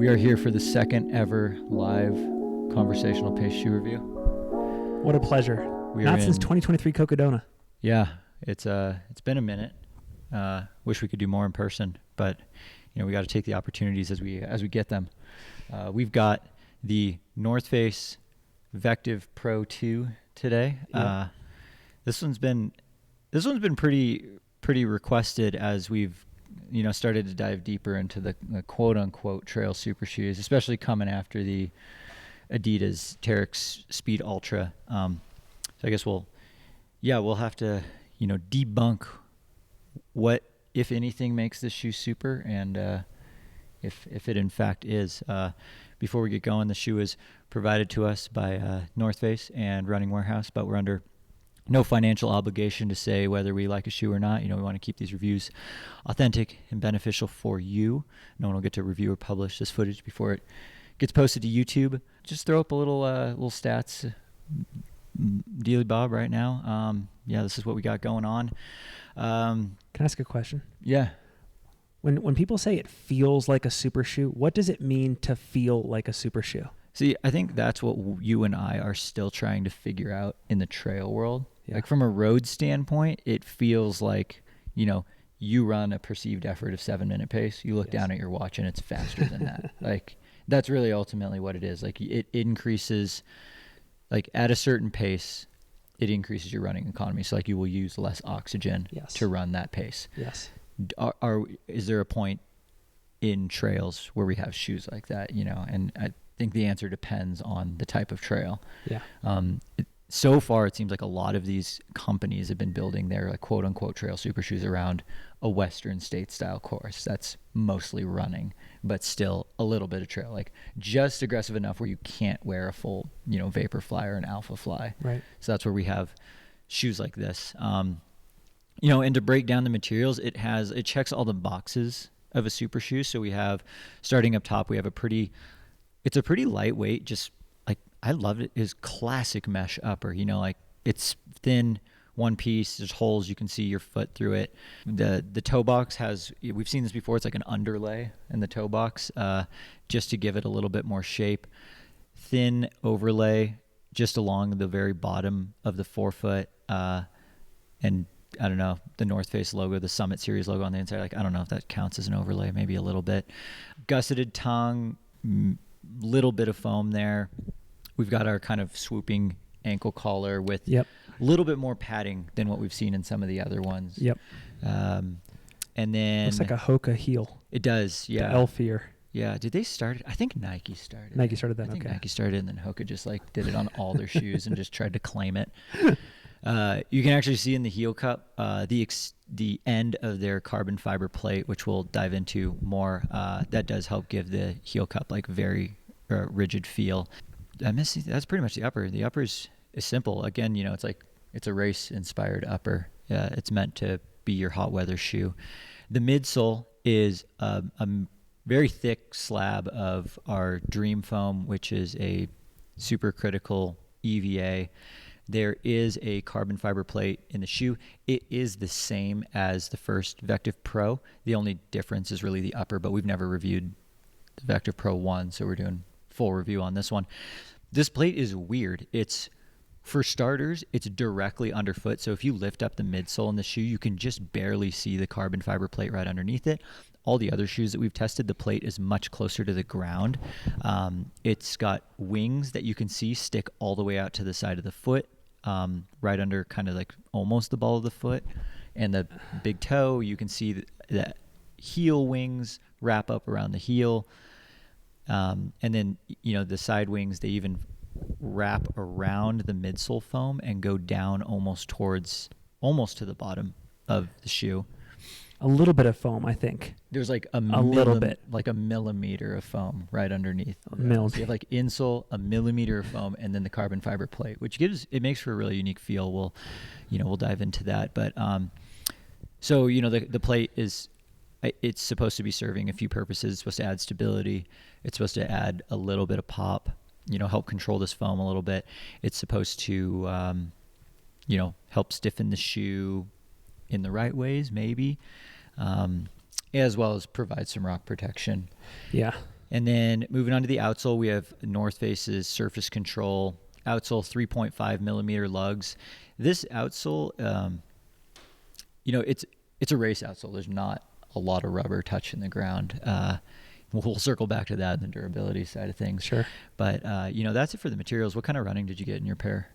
We are here for the second ever live conversational pace shoe review. What a pleasure. Not since 2023 Cocodona. Yeah, it's been a minute. Wish we could do more in person, but we got to take the opportunities as we get them. We've got the North Face Vectiv Pro 2 today. Yeah. This one's been pretty requested as we've started to dive deeper into the quote unquote trail super shoes, especially coming after the Adidas Teryx Speed Ultra. So I guess we'll have to debunk what, if anything, makes this shoe super, and if it in fact is. Before we get going, the shoe is provided to us by North Face and Running Warehouse, but we're under no financial obligation to say whether we like a shoe or not. We want to keep these reviews authentic and beneficial for you. No one will get to review or publish this footage before it gets posted to YouTube. Just throw up a little stats, Dealy Bob, right now. This is what we got going on. Can I ask a question? Yeah. When people say it feels like a super shoe, what does it mean to feel like a super shoe? See, I think that's what you and I are still trying to figure out in the trail world. Yeah. Like from a road standpoint, it feels like, you run a perceived effort of 7-minute pace. You look down at your watch and it's faster than that. Like that's really ultimately what it is. Like it increases, like at a certain pace, it increases your running economy. So like you will use less oxygen to run that pace. Yes. Is there a point in trails where we have shoes like that, and I think the answer depends on the type of trail. Yeah. So far, it seems like a lot of these companies have been building their like quote unquote trail super shoes around a Western state style course. That's mostly running, but still a little bit of trail, like just aggressive enough where you can't wear a full, Vaporfly or an Alpha Fly. Right. So that's where we have shoes like this. And to break down the materials, it checks all the boxes of a super shoe. So we have, starting up top, we have it's a pretty lightweight, just like, I love it, is classic mesh upper, like it's thin, one piece, there's holes, you can see your foot through it. The toe box we've seen this before, it's like an underlay in the toe box, just to give it a little bit more shape. Thin overlay just along the very bottom of the forefoot, and I don't know, the North Face logo, the Summit Series logo on the inside. Like, I don't know if that counts as an overlay, maybe a little bit. Gusseted tongue, little bit of foam there. We've got our kind of swooping ankle collar with a little bit more padding than what we've seen in some of the other ones. Yep. And then looks like a Hoka heel. It does, yeah. The Elfier. Yeah. Did they start it? I think Nike started. Nike started that. I think okay. Nike started, and then Hoka just like did it on all their shoes and just tried to claim it. You can actually see in the heel cup the end of their carbon fiber plate, which we'll dive into more. That does help give the heel cup like very rigid feel. That's pretty much the upper. The upper is simple. Again, it's a race inspired upper. It's meant to be your hot weather shoe. The midsole is a very thick slab of our Dream Foam, which is a supercritical EVA. There is a carbon fiber plate in the shoe. It is the same as the first Vectiv Pro. The only difference is really the upper, but we've never reviewed the Vectiv Pro 1, so we're doing full review on this one. This plate is weird. For starters, it's directly underfoot. So if you lift up the midsole in the shoe, you can just barely see the carbon fiber plate right underneath it. All the other shoes that we've tested, the plate is much closer to the ground. It's got wings that you can see stick all the way out to the side of the foot, right under kind of like almost the ball of the foot. And the big toe, you can see the heel wings wrap up around the heel. And then, the side wings, they even wrap around the midsole foam and go down almost to the bottom of the shoe. A little bit of foam, I think. There's like a little bit, like a millimeter of foam right underneath. So you have like insole, a millimeter of foam, and then the carbon fiber plate, which makes for a really unique feel. We'll dive into that. But so the plate it's supposed to be serving a few purposes. It's supposed to add stability. It's supposed to add a little bit of pop. Help control this foam a little bit. It's supposed to help stiffen the shoe in the right ways, maybe. As well as provide some rock protection. Yeah. And then moving on to the outsole, we have North Face's Surface Control outsole 3.5 millimeter lugs. This outsole, it's a race outsole. There's not a lot of rubber touching the ground. We'll circle back to that in the durability side of things. Sure. But, that's it for the materials. What kind of running did you get in your pair?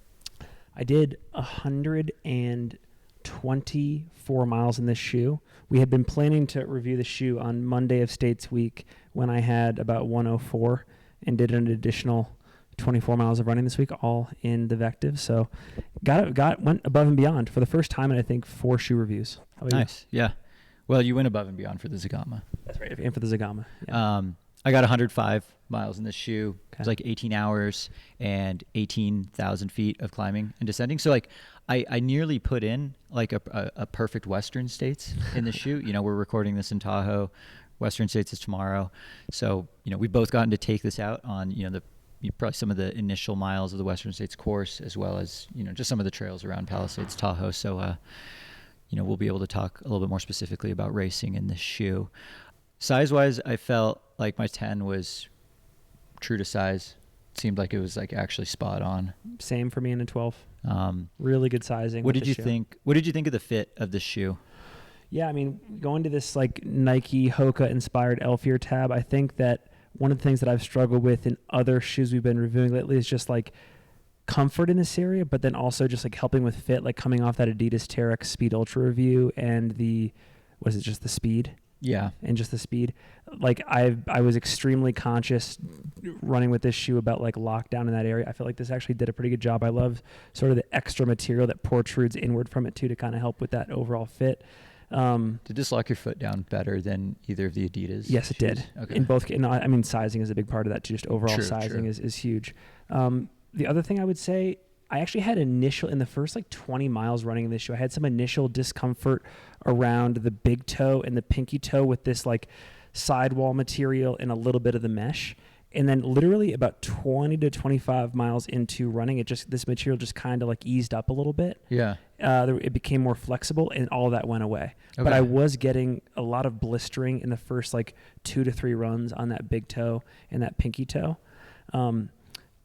I did 124 miles in this shoe. We had been planning to review the shoe on Monday of States Week when I had about 104 and did an additional 24 miles of running this week, all in the Vectiv. So went above and beyond for the first time in, I think, 4 shoe reviews. How about Nice. Yeah. Well, you went above and beyond for the Zagama. That's right. And for the Zagama. Yeah. I got 105 miles in this shoe. Okay. It was like 18 hours and 18,000 feet of climbing and descending. So like I nearly put in like a perfect Western States in the shoe. We're recording this in Tahoe. Western States is tomorrow. So, we've both gotten to take this out on, probably some of the initial miles of the Western States course, as well as, just some of the trails around Palisades Tahoe. So, we'll be able to talk a little bit more specifically about racing in this shoe. Size-wise, I felt like my 10 was true to size. It seemed like it was like actually spot on. Same for me in a 12. Really good sizing. What did you think? What did you think of the fit of this shoe? Yeah, I mean, going to this like Nike Hoka inspired Elfier tab, I think that one of the things that I've struggled with in other shoes we've been reviewing lately is just like comfort in this area, but then also just like helping with fit, like coming off that Adidas Terex Speed Ultra review and just the Speed? Yeah. And just the Speed. Like I was extremely conscious running with this shoe about like lockdown in that area. I feel like this actually did a pretty good job. I love sort of the extra material that protrudes inward from it too, to kind of help with that overall fit. Did this lock your foot down better than either of the Adidas? Yes, it did. Okay. In both, I mean, sizing is a big part of that too. Just overall sizing is huge. The other thing I would say, I actually had in the first like 20 miles running in this shoe, I had some initial discomfort around the big toe and the pinky toe with this like sidewall material and a little bit of the mesh. And then literally about 20 to 25 miles into running, this material just kind of like eased up a little bit. Yeah. It became more flexible and all that went away. Okay. But I was getting a lot of blistering in the first like 2 to 3 runs on that big toe and that pinky toe.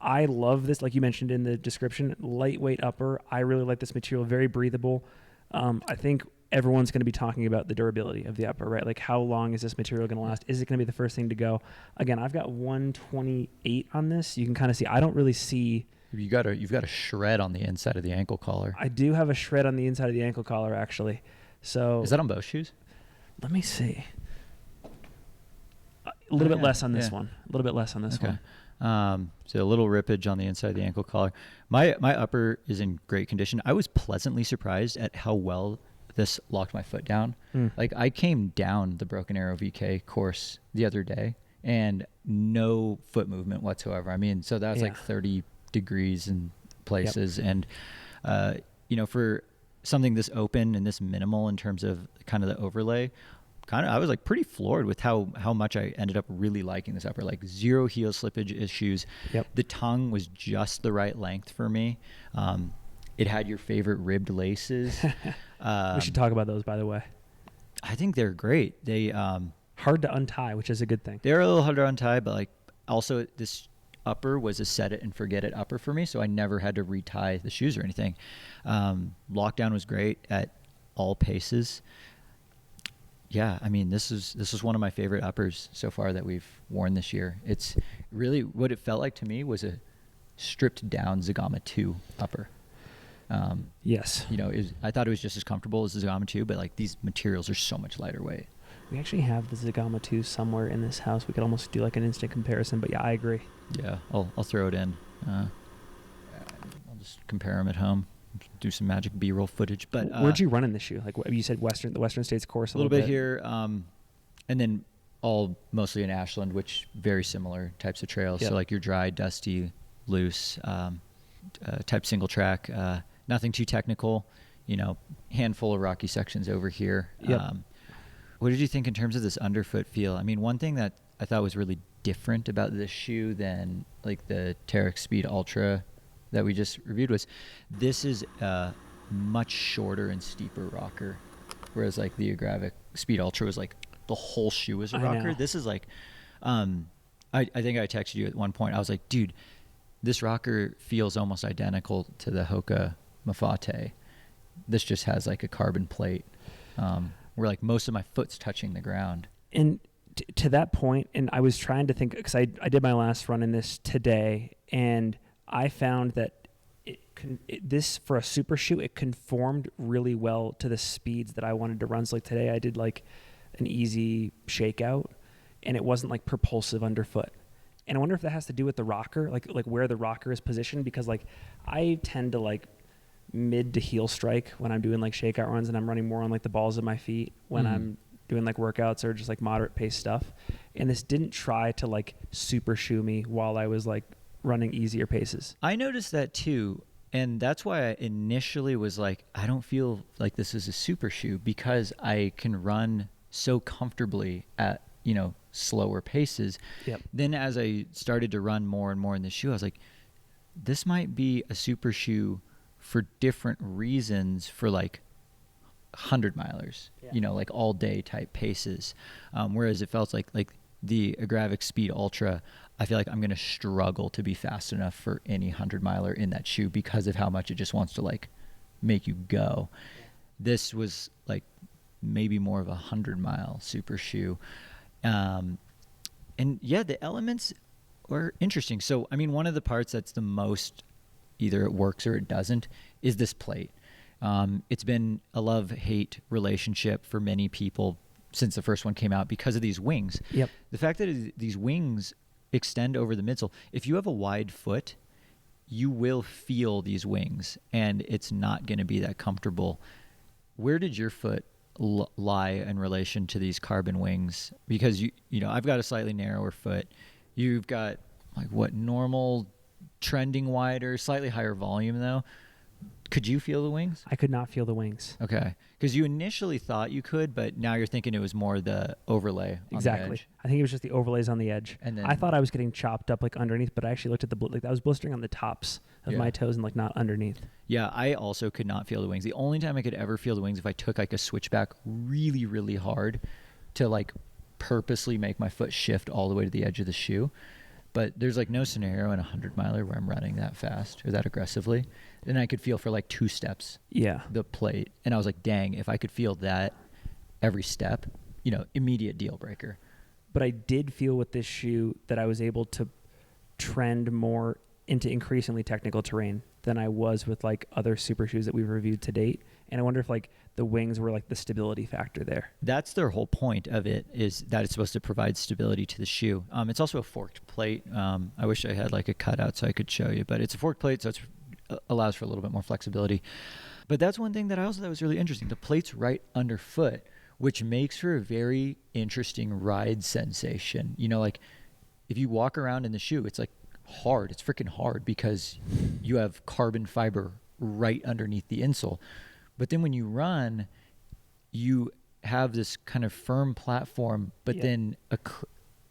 I love this, like you mentioned in the description, lightweight upper. I really like this material, very breathable. I think everyone's going to be talking about the durability of the upper, right? Like how long is this material going to last? Is it going to be the first thing to go? Again, I've got 128 on this. You can kind of see, I don't really see. You've got a shred on the inside of the ankle collar. I do have a shred on the inside of the ankle collar, actually. So is that on both shoes? Let me see. A little bit less on this one. A little bit less on this one. So a little rippage on the inside of the ankle collar. My upper is in great condition. I was pleasantly surprised at how well this locked my foot down. Like I came down the Broken Arrow VK course the other day and no foot movement whatsoever. I mean, so that was like 30 degrees in places. Yep. And, for something this open and this minimal in terms of kind of the overlay, I was like pretty floored with how much I ended up really liking this upper. Like 0 heel slippage issues. Yep. The tongue was just the right length for me. It had your favorite ribbed laces. We should talk about those, by the way. I think they're great. They hard to untie, which is a good thing. They're a little hard to untie, but like also this upper was a set it and forget it upper for me, so I never had to retie the shoes or anything. Lockdown was great at all paces. Yeah, I mean, this is one of my favorite uppers so far that we've worn this year. It's really what it felt like to me was a stripped down Zagama 2 upper. Yes. I thought it was just as comfortable as the Zagama 2, but like these materials are so much lighter weight. We actually have the Zagama 2 somewhere in this house. We could almost do like an instant comparison, but yeah, I agree. Yeah, I'll throw it in. I'll just compare them at home. Do some magic B-roll footage. But where'd you run in this shoe? Like you said, the Western States course. A little bit here, and then all mostly in Ashland, which very similar types of trails. Yep. So like your dry, dusty, loose type single track. Nothing too technical. Handful of rocky sections over here. Yep. What did you think in terms of this underfoot feel? I mean, one thing that I thought was really different about this shoe than like the Terex Speed Ultra that we just reviewed was this is a much shorter and steeper rocker, whereas like the Agravic Speed Ultra was like the whole shoe was a rocker. This is like I think I texted you at one point. I was like, dude, this rocker feels almost identical to the Hoka Mafate. This just has like a carbon plate where like most of my foot's touching the ground. And to that point, and I was trying to think, because I did my last run in this today, and I found that this, for a super shoe, it conformed really well to the speeds that I wanted to run. So like today I did like an easy shakeout, and it wasn't like propulsive underfoot. And I wonder if that has to do with the rocker, like where the rocker is positioned, because like I tend to like mid to heel strike when I'm doing like shakeout runs, and I'm running more on like the balls of my feet when I'm doing like workouts or just like moderate pace stuff. And this didn't try to like super shoe me while I was like running easier paces. I noticed that too. And that's why I initially was like, I don't feel like this is a super shoe, because I can run so comfortably at, you know, slower paces. Yep. Then as I started to run more and more in the shoe, I was like, this might be a super shoe for different reasons, for like 100 milers, you know, like all day type paces. Whereas it felt like the Agravic Speed Ultra, I feel like I'm going to struggle to be fast enough for any 100 miler in that shoe because of how much it just wants to like make you go. This was like maybe more of a 100-mile super shoe. And yeah, the elements were interesting. So, I mean, one of the parts that's the most, either it works or it doesn't, is this plate. It's been a love-hate relationship for many people since the first one came out because of these wings. Yep. The fact that these wings extend over the midsole. If you have a wide foot, you will feel these wings, and it's not going to be that comfortable. Where did your foot lie in relation to these carbon wings? Because you know, I've got a slightly narrower foot. You've got like what, normal, trending wider, slightly higher volume though. Could you feel the wings? I could not feel the wings. Okay. Because you initially thought you could, but now you're thinking it was more the overlay on Exactly. the edge. I think it was just the overlays on the edge. And then, I thought I was getting chopped up like underneath, but I actually looked at the like I was blistering on the tops of my toes and like not underneath. Yeah, I also could not feel the wings. The only time I could ever feel the wings if I took like a switchback really, really hard to like purposely make my foot shift all the way to the edge of the shoe. But there's like no scenario in a 100-miler where I'm running that fast or that aggressively. And I could feel for like 2 steps the plate. And I was like, dang, if I could feel that every step, you know, immediate deal breaker. But I did feel with this shoe that I was able to trend more into increasingly technical terrain than I was with like other super shoes that we've reviewed to date. And I wonder if like the wings were like the stability factor there. That's their whole point of it, is that it's supposed to provide stability to the shoe. It's also a forked plate. I wish I had like a cutout so I could show you, but it's a forked plate, so it allows for a little bit more flexibility. But that's one thing that I also thought was really interesting. The plate's right underfoot, which makes for a very interesting ride sensation. You know, like if you walk around in the shoe, it's like hard. It's freaking hard because you have carbon fiber right underneath the insole. But then when you run, you have this kind of firm platform, but then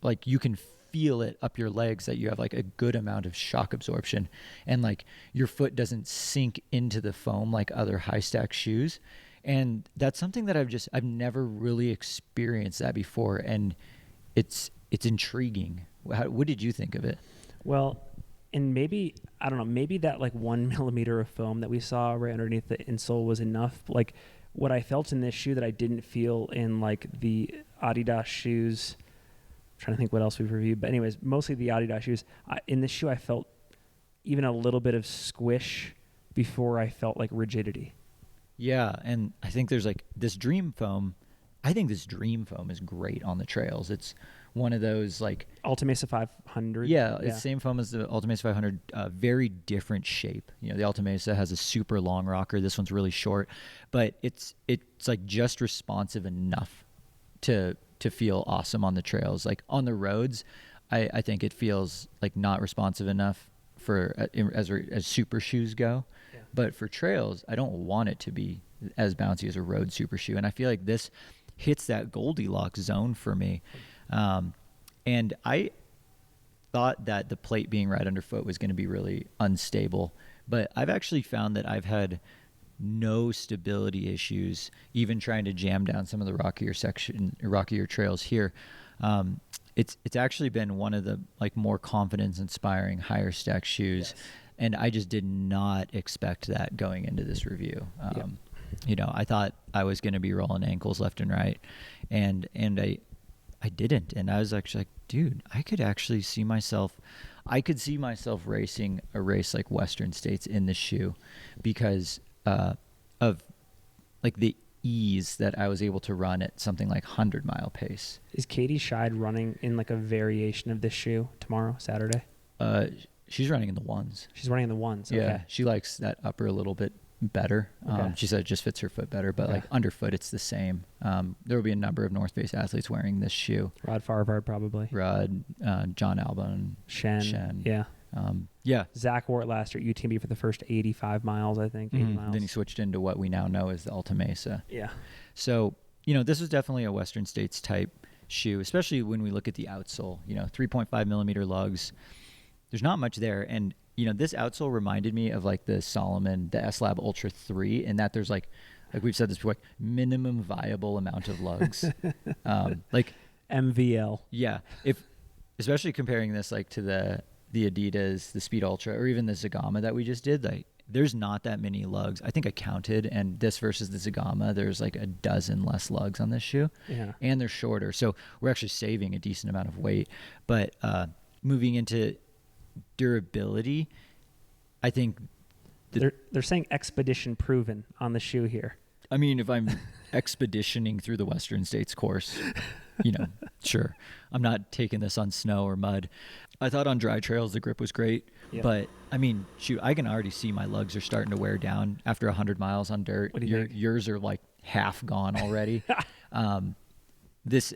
like you can feel it up your legs that you have like a good amount of shock absorption, and like your foot doesn't sink into the foam like other high stack shoes. And that's something that I've never really experienced that before. And it's intriguing. What did you think of it? Well, and maybe, I don't know, maybe that like 1 millimeter of foam that we saw right underneath the insole was enough. Like what I felt in this shoe that I didn't feel in like the Adidas shoes. I'm trying to think what else we've reviewed, but anyways, mostly the Adidas shoes. In this shoe, I felt even a little bit of squish before I felt like rigidity. Yeah, and I think there's like this Dream Foam. I think this Dream Foam is great on the trails. It's one of those like Alta Mesa 500. Yeah, it's the same foam as the Alta Mesa 500. Very different shape. You know, the Alta Mesa has a super long rocker. This one's really short, but it's like just responsive enough to feel awesome on the trails. Like on the roads, I think it feels like not responsive enough for as super shoes go. Yeah. But for trails, I don't want it to be as bouncy as a road super shoe, and I feel like this hits that Goldilocks zone for me. And I thought that the plate being right underfoot was going to be really unstable, but I've actually found that I've had no stability issues, even trying to jam down some of the rockier trails here. it's actually been one of the like more confidence inspiring higher stack shoes. Yes. And I just did not expect that going into this review. Yep. You know, I thought I was going to be rolling ankles left and right, and I didn't. And I was actually like, dude, I could see myself racing a race like Western States in this shoe because of like the ease that I was able to run at something like 100-mile pace. Is Katie Scheid running in like a variation of this shoe tomorrow, Saturday? She's running in the ones. She's running in the ones. Okay. Yeah, she likes that upper a little bit better. Okay. She said it just fits her foot better, but Okay. like underfoot, it's the same. There will be a number of North Face athletes wearing this shoe. Rod Farvard probably. Rod, John Albon, Shen. Yeah. Yeah. Zach wore it last year at UTMB for the first 85 miles, I think. 80 miles. Then he switched into what we now know as the Alta Mesa. Yeah. So, you know, this was definitely a Western States type shoe, especially when we look at the outsole. You know, 3.5 millimeter lugs. There's not much there. And, you know, this outsole reminded me of like the Salomon, the S-Lab Ultra 3, in that there's like we've said this before, like minimum viable amount of lugs. Like MVL. Yeah. Especially comparing this like to the Adidas, the Speed Ultra, or even the Zagama that we just did, like there's not that many lugs. I think I counted, and this versus the Zagama, there's like a dozen less lugs on this shoe. Yeah. And they're shorter. So we're actually saving a decent amount of weight. But moving into durability, I think They're saying expedition proven on the shoe here. I mean, if I'm expeditioning through the Western States course, you know, sure. I'm not taking this on snow or mud. I thought on dry trails the grip was great, Yep. but I mean, shoot, I can already see my lugs are starting to wear down after 100 miles on dirt. What do you think? Yours are like half gone already. Unless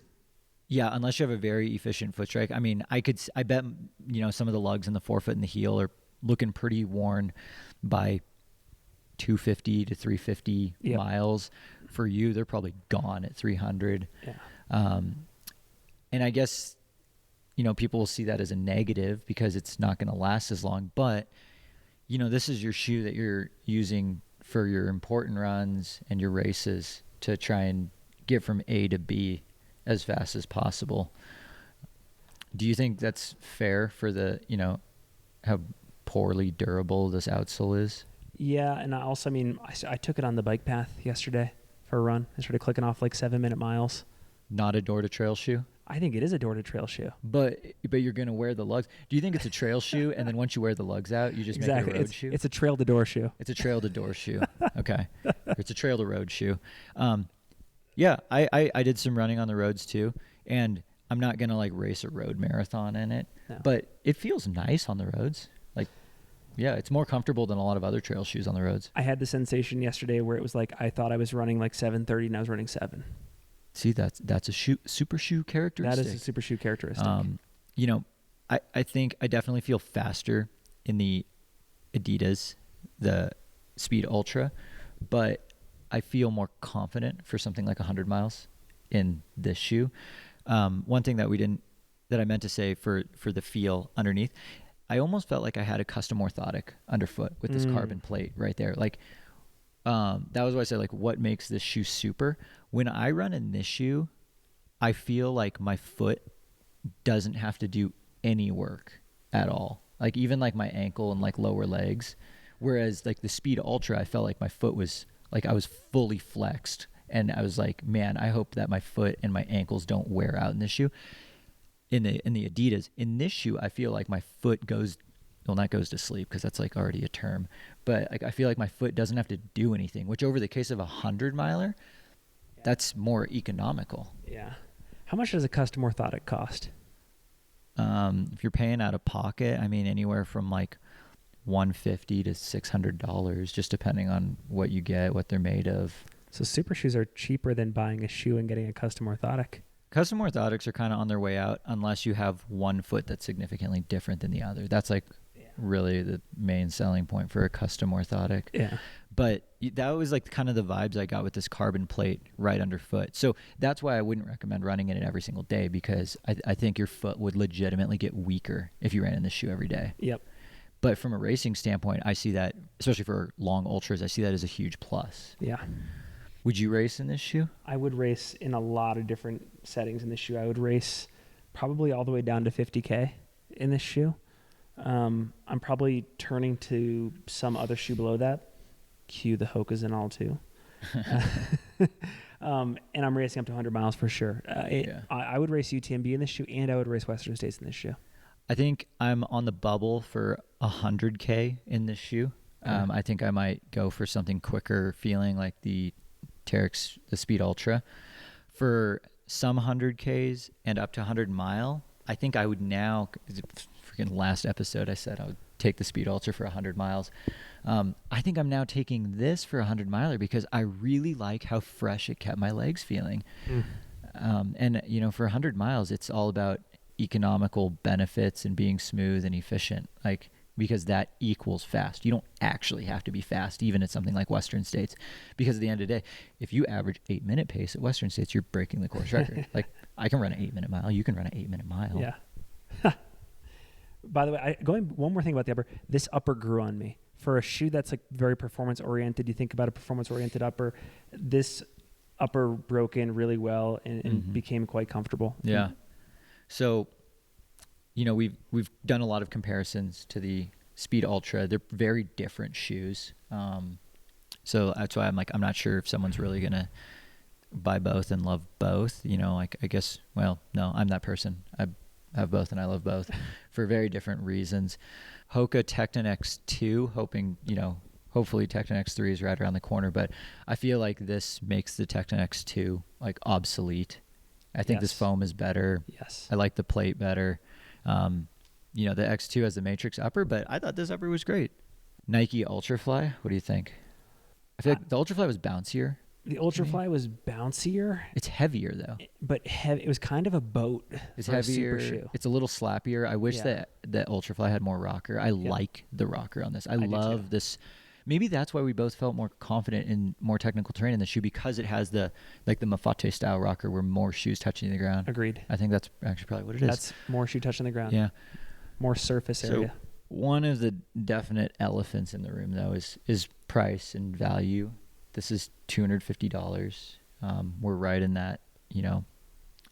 you have a very efficient foot strike. I mean, I bet, you know, some of the lugs in the forefoot and the heel are looking pretty worn by 250 to 350 Yep. miles. For you, they're probably gone at 300. Yeah. And I guess, you know, people will see that as a negative because it's not going to last as long. But, you know, this is your shoe that you're using for your important runs and your races to try and get from A to B as fast as possible. Do you think that's fair for the, you know, how poorly durable this outsole is? Yeah, and I mean, I took it on the bike path yesterday for a run. I started clicking off like 7-minute miles. Not a door-to-trail shoe? I think it is a door-to-trail shoe. But you're going to wear the lugs. Do you think it's a trail shoe, and then once you wear the lugs out, you just make it a road shoe? It's a trail-to-door shoe. It's a trail-to-door shoe. Okay. It's a trail-to-road shoe. Yeah, I did some running on the roads too, and I'm not going to like race a road marathon in it, No. but it feels nice on the roads. Like, yeah, it's more comfortable than a lot of other trail shoes on the roads. I had the sensation yesterday where it was like I thought I was running like 7:30 and I was running 7. See, that's a super shoe characteristic. That is a super shoe characteristic. You know, I think I definitely feel faster in the Adidas, the Speed Ultra, but I feel more confident for something like 100 miles in this shoe. One thing that I meant to say for the feel underneath, I almost felt like I had a custom orthotic underfoot with this carbon plate right there. Like, that was why I said, like, what makes this shoe super? When I run in this shoe, I feel like my foot doesn't have to do any work at all. Like, even like my ankle and like lower legs. Whereas like the Speed Ultra, I felt like my foot was like, I was fully flexed. And I was like, man, I hope that my foot and my ankles don't wear out in this shoe. In the Adidas, in this shoe, I feel like my foot goes, well, not goes to sleep because that's like already a term, but like I feel like my foot doesn't have to do anything, which over the case of 100-miler, that's more economical. Yeah. How much does a custom orthotic cost? If you're paying out of pocket, I mean, anywhere from like $150 to $600, just depending on what you get, what they're made of. So super shoes are cheaper than buying a shoe and getting a custom orthotic. Custom orthotics are kind of on their way out unless you have one foot that's significantly different than the other. That's like really the main selling point for a custom orthotic. Yeah. But that was like kind of the vibes I got with this carbon plate right underfoot. So that's why I wouldn't recommend running in it every single day, because I think your foot would legitimately get weaker if you ran in this shoe every day. Yep. But from a racing standpoint, I see that, especially for long ultras, I see that as a huge plus. Yeah. Would you race in this shoe? I would race in a lot of different settings in this shoe. I would race probably all the way down to 50K in this shoe. I'm probably turning to some other shoe below that. Cue the Hokas and all too. And I'm racing up to 100 miles for sure. I would race UTMB in this shoe, and I would race Western States in this shoe. I think I'm on the bubble for 100K in this shoe. I think I might go for something quicker feeling, like the Terex, the Speed Ultra. For some 100Ks and up to 100 mile, I think I would now, freaking last episode I said I would take the Speed Ultra for 100 miles. I think I'm now taking this for 100 miler because I really like how fresh it kept my legs feeling. And, you know, for 100 miles, it's all about economical benefits and being smooth and efficient, like, because that equals fast. You don't actually have to be fast, even at something like Western States, because at the end of the day, if you average 8-minute pace at Western States, you're breaking the course record. Like, I can run an 8-minute mile. You can run an 8-minute mile. Yeah. By the way, one more thing about the upper. This upper grew on me. For a shoe that's like very performance oriented, you think about a performance oriented upper, this upper broke in really well and became quite comfortable. Yeah. So, you know, we've done a lot of comparisons to the Speed Ultra. They're very different shoes. So that's why I'm not sure if someone's really going to buy both and love both. You know, like, I guess, well, no, I'm that person. I have both and I love both for very different reasons. Hoka Tecton X2, hopefully Tecton X3 is right around the corner, but I feel like this makes the Tecton X2 like obsolete. I think this foam is better. Yes. I like the plate better. You know, the X2 has the Matrix upper, but I thought this upper was great. Nike Ultrafly, what do you think? I feel like the Ultrafly was bouncier. The Ultrafly was bouncier. It's heavier though. But it was kind of a boat. It's heavier. A super shoe. It's a little slappier. I wish that Ultrafly had more rocker. I like the rocker on this. I love this. Maybe that's why we both felt more confident in more technical terrain in the shoe, because it has the Mafate style rocker where more shoes touching the ground. Agreed. I think that's actually probably what it is. That's more shoe touching the ground. Yeah. More surface area. So one of the definite elephants in the room though is price and value. This is $250. We're right in that, you know,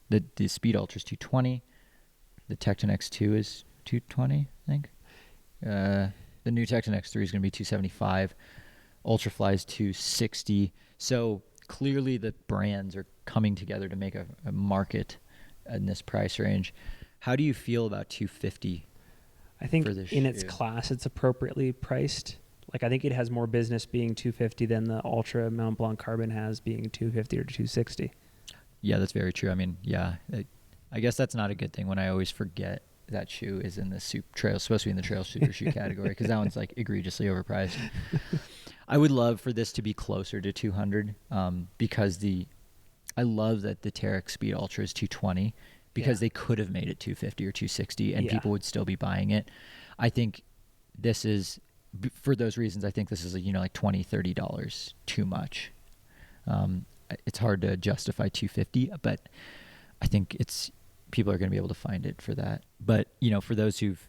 the Speed Ultra is $220. The Tecton X2 is $220, I think. The new Tecton X3 is going to be $275. Ultrafly is $260. So clearly the brands are coming together to make a market in this price range. How do you feel about $250? I think in its class, it's appropriately priced. Like, I think it has more business being $250 than the Ultra Mont Blanc Carbon has being $250 or $260. Yeah, that's very true. I mean, yeah, I guess that's not a good thing when I always forget that shoe is in the supposed to be in the trail super shoe category, because that one's like egregiously overpriced. I would love for this to be closer to 200, because I love that the Terex Speed Ultra is 220, because they could have made it 250 or 260 and people would still be buying it. I think this is, for those reasons, I think this is, you know, like $20, $30 too much. It's hard to justify 250, but I think people are going to be able to find it for that. But, you know, for those who've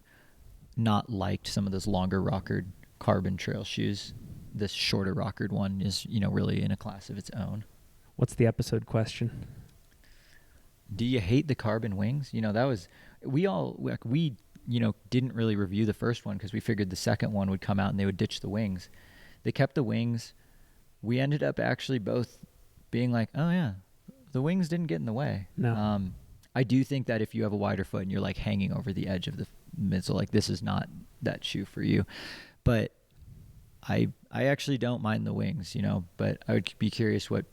not liked some of those longer rockered carbon trail shoes, this shorter rockered one is, you know, really in a class of its own. What's the episode question? Do you hate the carbon wings? You know, that was, we you know, didn't really review the first one because we figured the second one would come out and they would ditch the wings. They kept the wings. We ended up actually both being like, oh yeah, the wings didn't get in the way. No. I do think that if you have a wider foot and you're like hanging over the edge of the midsole, like, this is not that shoe for you. But I actually don't mind the wings, you know, but I would be curious what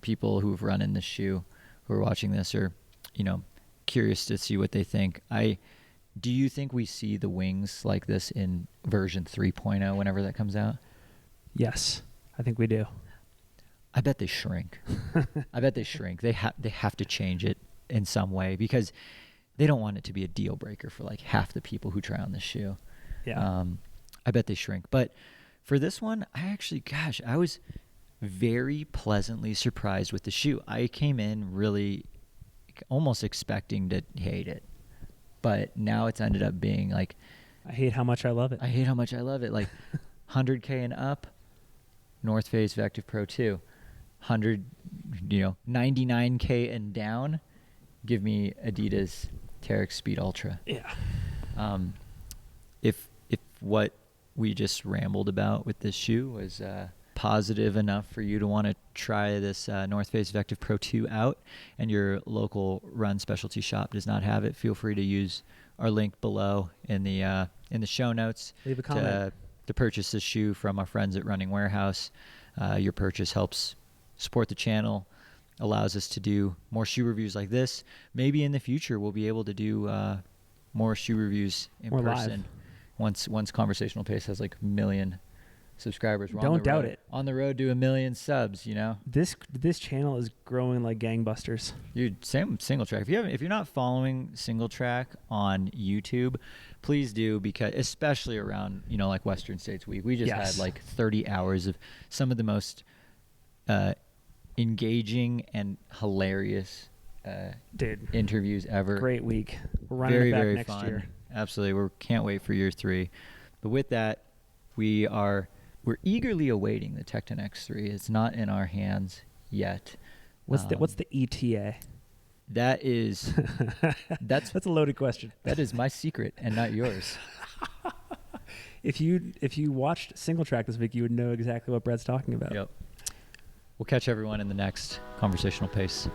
people who've run in this shoe who are watching this are, you know, curious to see what they think. Do you think we see the wings like this in version 3.0 whenever that comes out? Yes, I think we do. I bet they shrink. They have to change it in some way, because they don't want it to be a deal breaker for like half the people who try on this shoe. Yeah. I bet they shrink. But for this one, I was very pleasantly surprised with the shoe. I came in really almost expecting to hate it, but now it's ended up being like, I hate how much I love it. Like 100K and up, North Face Vectiv Pro 2. 99K and down, give me Adidas Terex Speed Ultra. Yeah. If what we just rambled about with this shoe was positive enough for you to want to try this North Face Vectiv Pro 2 out, and your local run specialty shop does not have it, feel free to use our link below in the show notes. Leave a comment. To purchase this shoe from our friends at Running Warehouse. Your purchase helps support the channel, allows us to do more shoe reviews like this. Maybe in the future we'll be able to do more shoe reviews in person. Once Conversational Pace has like 1 million subscribers. Don't doubt it. On the road to 1 million subs, you know. This channel is growing like gangbusters. Dude, same with Single Track. If you're not following Single Track on YouTube, please do, because especially around, you know, like Western States Week, we just had like 30 hours of some of the most engaging and hilarious interviews ever. Great week. We're running it back next fun. Year. Absolutely. We can't wait for year 3. But with that, we're eagerly awaiting the Tecton X3. It's not in our hands yet. What's the ETA? That is that's a loaded question. That is my secret and not yours. If you watched Single Track this week, you would know exactly what Brad's talking about. Yep. We'll catch everyone in the next Conversational Pace.